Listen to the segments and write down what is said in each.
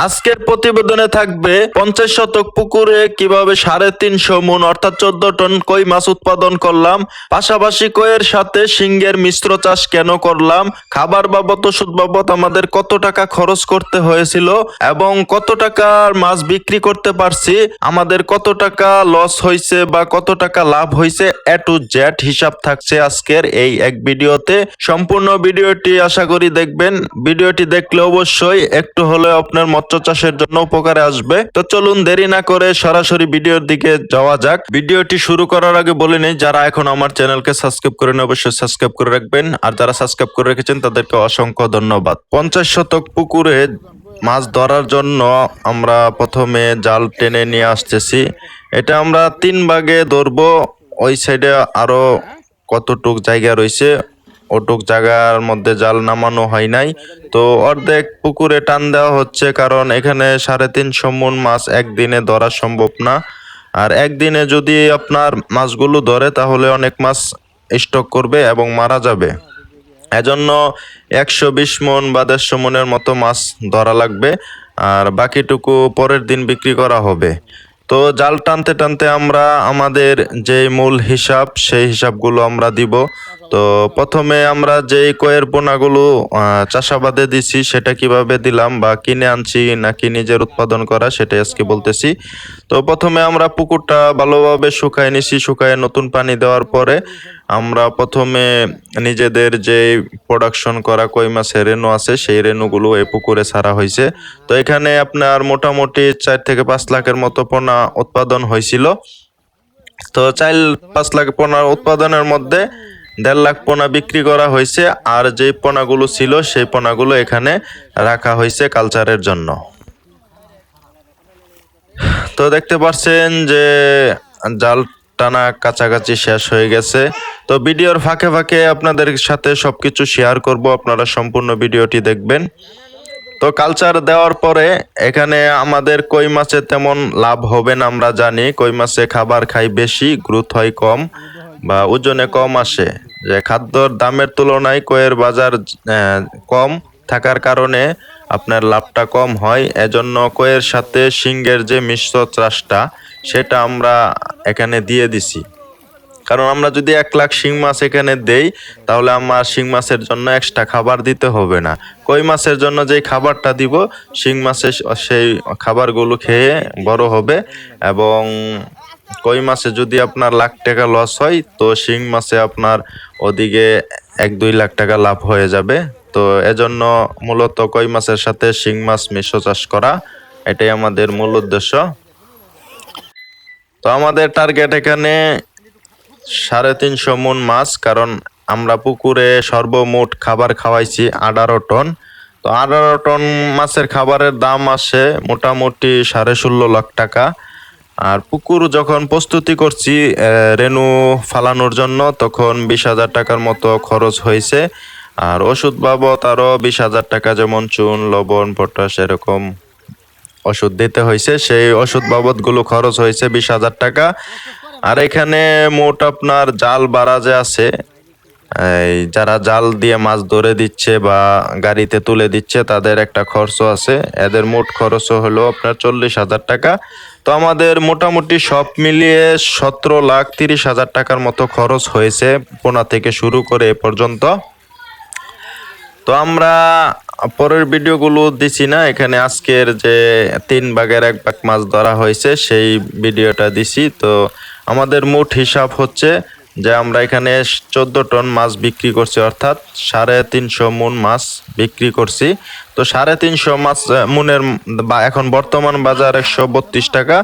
আজকের প্রতিবেদনে থাকবে 50 শতক পুকুরে কিভাবে 350 মণ অর্থাৎ 14 টন কই মাছ উৎপাদন করলাম, পাশাপাশি কইয়ের সাথে শিঙ্গের মিশ্র চাষ কেন করলাম, খাবার বাবদ ওষুধ বাবদ আমাদের কত টাকা খরচ করতে হয়েছিল এবং কত টাকার মাছ বিক্রি করতে পারছি, আমাদের কত টাকা লস হয়েছে বা কত টাকা লাভ হয়েছে, এ টু জেড হিসাব থাকছে আজকের এই এক ভিডিওতে। সম্পূর্ণ ভিডিওটি আশা করি দেখবেন। ভিডিওটি দেখলে অবশ্যই একটু হলেও আপনার মৎস্য চাষের জন্য উপকারে আসবে। তো চলুন দেরি না করে সরাসরি ভিডিওর দিকে যাওয়া যাক। ভিডিওটি শুরু করার আগে বলে নেই, যারা এখন আমার চ্যানেলকে সাবস্ক্রাইব করেন অবশ্যই সাবস্ক্রাইব করে রাখবেন, আর যারা সাবস্ক্রাইব করে রেখেছেন তাদেরকে অসংখ্য ধন্যবাদ। 50 শতক পুকুরে মাছ ধরার জন্য আমরা প্রথমে জাল টেনে নিয়ে আসতেছি। এটা আমরা 3 ভাগে ধরবো। ওই সাইডে আরো কতটুক জায়গা রয়েছে, ওটুক জায়গার মধ্যে জাল নামানো হয় নাই, তো অর্ধেক পুকুরে টান দেওয়া হচ্ছে, কারণ এখানে 350 মণ মাছ একদিনে ধরা সম্ভব না। আর একদিনে যদি আপনার মাছগুলো ধরে তাহলে অনেক মাছ স্টক করবে এবং মারা যাবে। এজন্য 120 মণ বা 150 মণের মতো মাছ ধরা লাগবে, আর বাকিটুকু পরের দিন বিক্রি করা হবে। তো জাল টানতে টানতে আমরা আমাদের যে মূল হিসাব সেই হিসাবগুলো আমরা দিব। তো প্রথমে আমরা যেই কয়ের পোনাগুলো চাষাবাদে দিছি সেটা কিভাবে দিলাম বা কিনে আনছি নাকি নিজের উৎপাদন করা সেটাই আজকে বলতেছি। তো প্রথমে আমরা পুকুরটা ভালোভাবে শুকায় নিছি। শুকায় নতুন পানি দেওয়ার পরে আমরা প্রথমে নিজেদের যে প্রোডাকশন করা কই মাছের রেণু আছে সেই রেণুগুলো এই পুকুরে ছাড়া হয়েছে। তো এখানে আপনার মোটামুটি 4 থেকে 5 লাখের মতো পোনা উৎপাদন হয়েছিল। তো 4-5 লাখ পোনা উৎপাদনের মধ্যে 1.5 লাখ পোনা বিক্রি করা হয়েছে, আর যে পোনাগুলো ছিল সেই পোনাগুলো এখানে রাখা হয়েছে কালচারের জন্য। তো দেখতে পাচ্ছেন যে জাল টানা কাছাকাছি শেষ হয়ে গেছে। তো ভিডিওর ফাঁকে ফাঁকে আপনাদের সাথে সবকিছু শেয়ার করব, আপনারা সম্পূর্ণ ভিডিওটি দেখবেন। তো কালচার দেওয়ার পরে এখানে আমাদের কই মাছে তেমন লাভ হবে না, আমরা জানি কই মাছে খাবার খাই বেশি, গ্রোথ হয় কম বা ওজনে কম আসে। যে খাদ্যর দামের তুলনায় কইয়ের বাজার কম থাকার কারণে আপনার লাভটা কম হয়। এজন্য কইয়ের সাথে শিঙ্গের যে মিশ্র চাষটা সেটা আমরা এখানে দিয়ে দিছি। কারণ আমরা যদি 1 লাখ শিং মাছ এখানে দেই তাহলে আমার শিং মাছের জন্য এক্সট্রা খাবার দিতে হবে না। কই মাছের জন্য যেই খাবারটা দিব শিং মাছের সেই খাবারগুলো খেয়ে বড় হবে, এবং কই মাছে যদি আপনার লাখ টাকা লস হয় তো শিং মাছে আপনার ওদিকে 1-2 লাখ টাকা লাভ হয়ে যাবে। তো এজন্য মূলত কই মাছের সাথে শিং মাছ মিশ্র চাষ করা, এটাই আমাদের মূল উদ্দেশ্য। তো আমাদের টার্গেট এখানে 350 মণ মাছ, কারণ আমরা পুকুরে সর্বমোট খাবার খাওয়াইছি 18 টন। তো 18 টন মাছের খাবারের দাম আসে মোটামুটি 16.5 লাখ টাকা। আর পুকুর যখন প্রস্তুতি করছি রেণু ফালানোর জন্য তখন 20,000 টাকার মতো খরচ হয়েছে। আর ওষুধ বাবদ আরো 20,000 টাকা, যেমন চুন, লবণ, পটাশ এরকম ওষুধ দিতে হয়েছে, সেই ওষুধ বাবদ গুলো খরচ হয়েছে 20,000 টাকা। আর এখানে মোট আপনার জাল বাড়া যে আছে, এই যারা জাল দিয়ে মাছ ধরে দিচ্ছে বা গাড়িতে তুলে দিচ্ছে তাদের একটা খরচ আছে, এদের মোট খরচ হলো আপনার 40,000 টাকা। তো আমাদের মোটামুটি সব মিলিয়ে 17,30,000 টাকার মতো খরচ হয়েছে পোনা থেকে শুরু করে এ পর্যন্ত। তো আমরা পরের ভিডিওগুলো দিছি না, এখানে আজকের যে 3 ভাগের 1 ভাগ মাছ ধরা হয়েছে সেই ভিডিওটা দিছি। তো আমাদের মোট হিসাব হচ্ছে যে আমরা এখানে 14 টন মাছ বিক্রি করছি, অর্থাৎ 350 মণ মাছ বিক্রি করছি। তো 350 মাছ মণের এখন বর্তমান বাজার 132 টাকা।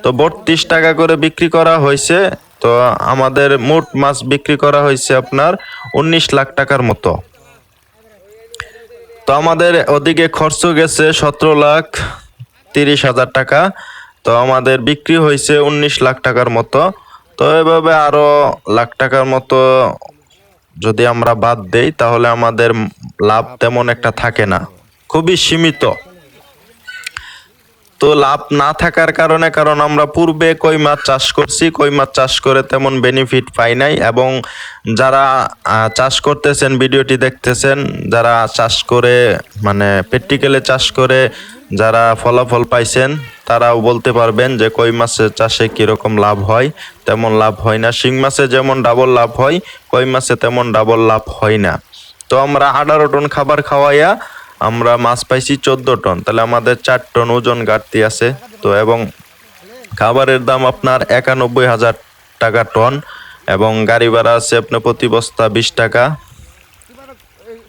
তো 32 টাকা করে বিক্রি করা হয়েছে। তো আমাদের মোট মাছ বিক্রি করা হয়েছে আপনার 19 লাখ টাকার মতো। তো আমাদের ওদিকে খরচ গেছে 17,30,000 টাকা। তো আমাদের বিক্রি হয়েছে 19 লাখ টাকার মতো। তো এভাবে আরো লাখ টাকার মতো যদি আমরা বাদ দেই তাহলে আমাদের লাভ তেমন একটা থাকে না, খুবই সীমিত। তো লাভ না থাকার কারণে, কারণ আমরা পূর্বে কই মাছ চাষ করছি, কই মাছ চাষ করে তেমন বেনিফিট পাই নাই। এবং যারা চাষ করতেছেন, ভিডিওটি দেখতেছেন, যারা চাষ করে মানে প্র্যাকটিক্যালে চাষ করে যারা ফলাফল পাইছেন, তারাও বলতে পারবেন যে কই মাছের চাষে কীরকম লাভ হয়। তেমন লাভ হয় না। শিং মাছে যেমন ডাবল লাভ হয়, কই মাছে তেমন ডাবল লাভ হয় না। তো আমরা 18 টন খাবার খাওয়াইয়া আমরা মাছ পাইছি 14 টন, তাহলে আমাদের 4 টন ওজন ঘাটতি আছে। তো এবং খাবারের দাম আপনার 91,000 টাকা টন, এবং গাড়ি ভাড়া আছে আপনার প্রতি বস্তা 20 টাকা।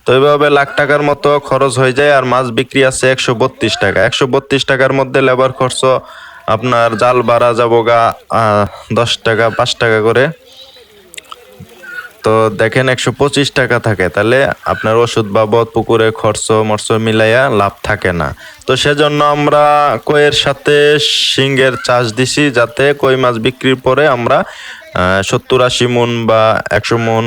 তো এইভাবে লাখ টাকার মতো খরচ হয়ে যায়। আর মাছ বিক্রি আছে 132 টাকা। 132 টাকার মধ্যে লেবার খরচ আপনার জাল ভাড়া যাবো গা 10 টাকা 5 টাকা করে। তো দেখেন 125 টাকা থাকে, তাহলে আপনার ওষুধ বাবদ পুকুরে খরচ মরচ মিলাইয়া লাভ থাকে না। তো সেজন্য আমরা কইয়ের সাথে শিংয়ের চাষ দিছি, যাতে কই মাছ বিক্রির পরে আমরা 70-80 মন বা 100 মন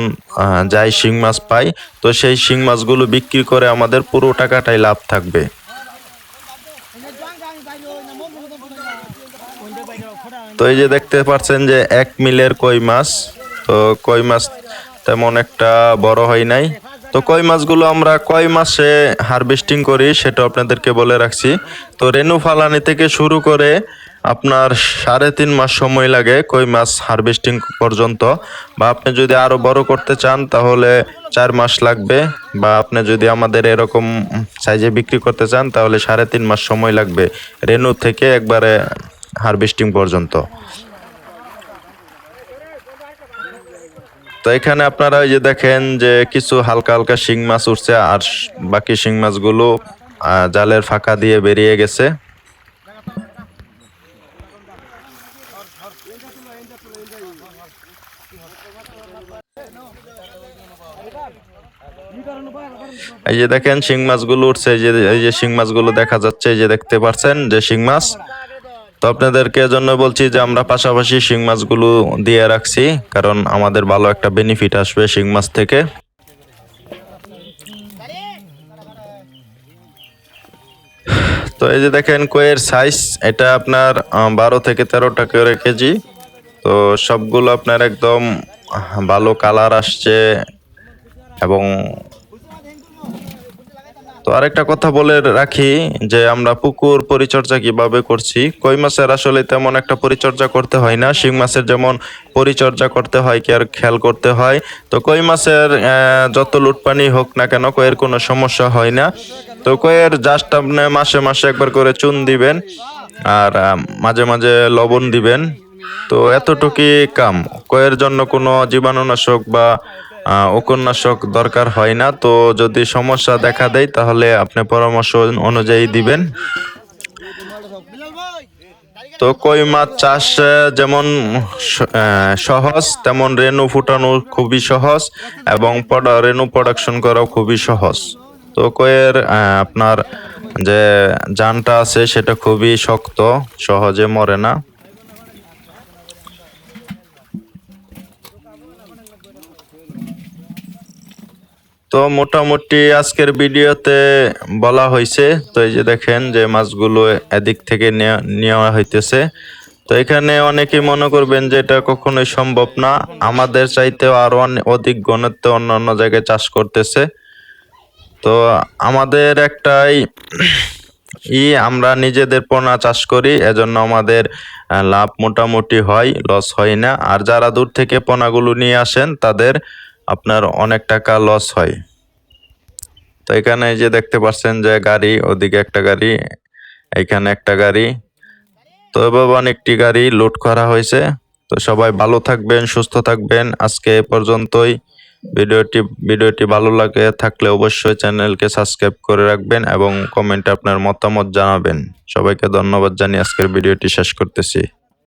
যাই শিং মাছ পাই। তো সেই শিং মাছগুলো বিক্রি করে আমাদের পুরো টাকাটাই লাভ থাকবে। তো এই যে দেখতে পাচ্ছেন যে 1 মিলের কই মাছ। তো কই মাছ তেমন একটা বড় হয় নাই। তো কই মাছগুলো আমরা কয় মাসে হারভেস্টিং করি সেটা আপনাদেরকে বলে রাখছি। তো রেনু ফালানি থেকে শুরু করে আপনার 3.5 মাস সময় লাগে কই মাছ হারভেস্টিং পর্যন্ত। বা আপনি যদি আরো বড় করতে চান তাহলে 4 মাস লাগবে, বা আপনি যদি আমাদের এরকম সাইজে বিক্রি করতে চান তাহলে 3.5 মাস সময় লাগবে রেনু থেকে একবারে হারভেস্টিং পর্যন্ত। তো এখানে আপনারা ওই যে দেখেন যে কিছু হালকা হালকা শিং মাছ উঠছে, আর বাকি শিং মাছগুলো জালের ফাঁকা দিয়ে বেরিয়ে গেছে। এই যে দেখেন শিং মাছগুলো উঠছে, এই যে শিং মাছগুলো দেখা যাচ্ছে, এই যে দেখতে পাচ্ছেন যে শিং মাছ। তো আপনাদেরকে জন্য বলছি যে আমরা পাশাপাশি শিং মাছগুলো দিয়ে রাখছি, কারণ আমাদের ভালো একটা বেনিফিট আসবে শিং মাছ থেকে। তো এই যে দেখেন কইয়ের সাইজ, এটা আপনার 12 থেকে 13 টাকা করে কেজি। তো সবগুলো আপনার একদম ভালো কালার আসছে। এবং তো আরেকটা কথা বলে রাখি যে আমরা পুকুর পরিচর্যা কিভাবে করছি। কই মাছের আসলে তেমন একটা পরিচর্যা করতে হয় না, শিং মাছের যেমন পরিচর্যা করতে হয় কি আর খেয়াল করতে হয়। তো কই মাছের যত লুটপানি হোক না কেন কইয়ের কোনো সমস্যা হয় না। তো কইয়ের জাস্ট আপনি মাসে মাসে একবার করে চুন দিবেন, আর মাঝে মাঝে লবণ দিবেন। তো এতটুকুই কাম। কইয়ের জন্য কোনো জীবাণুনাশক বা উপন্যাসক দরকার হয় না। তো যদি সমস্যা দেখা দেয় তাহলে আপনি পরামর্শ অনুযায়ী দিবেন। তো কই মাছ চাষ যেমন সহজ, তেমন রেনু ফুটানো খুবই সহজ, এবং রেনু প্রোডাকশন করাও খুবই সহজ। তো কইয়ের আপনার যে জানটা আছে সেটা খুবই শক্ত, সহজে মরে না। তো মোটামুটি আজকের ভিডিওতে বলা হয়েছে। তো এই যে দেখেন যে মাছগুলো এদিক থেকে নেওয়া হইতেছে। তো এখানে অনেকেই মনে করবেন যে এটা কখনোই সম্ভব না, আমাদের চাইতেও আরো অধিক ঘনত্বে অন্যান্য জায়গায় চাষ করতেছে। তো আমাদের একটাই আমরা নিজেদের পোনা চাষ করি, এজন্য আমাদের লাভ মোটামুটি হয়, লস হয় না। আর যারা দূর থেকে পোনাগুলো নিয়ে আসেন তাদের আপনার অনেক টাকা লস হয়। তো এখানে এই যে দেখতে পাচ্ছেন যে গাড়ি, ওদিকে একটা গাড়ি, এখানে একটা গাড়ি। তো এভাবে অনেকটি গাড়ি লোড করা হয়েছে। তো সবাই ভালো থাকবেন, সুস্থ থাকবেন। আজকে এ পর্যন্তই। ভিডিওটি ভালো লাগে থাকলে অবশ্যই চ্যানেলকে সাবস্ক্রাইব করে রাখবেন এবং কমেন্টে আপনার মতামত জানাবেন। সবাইকে ধন্যবাদ জানিয়ে আজকের ভিডিওটি শেষ করতেছি।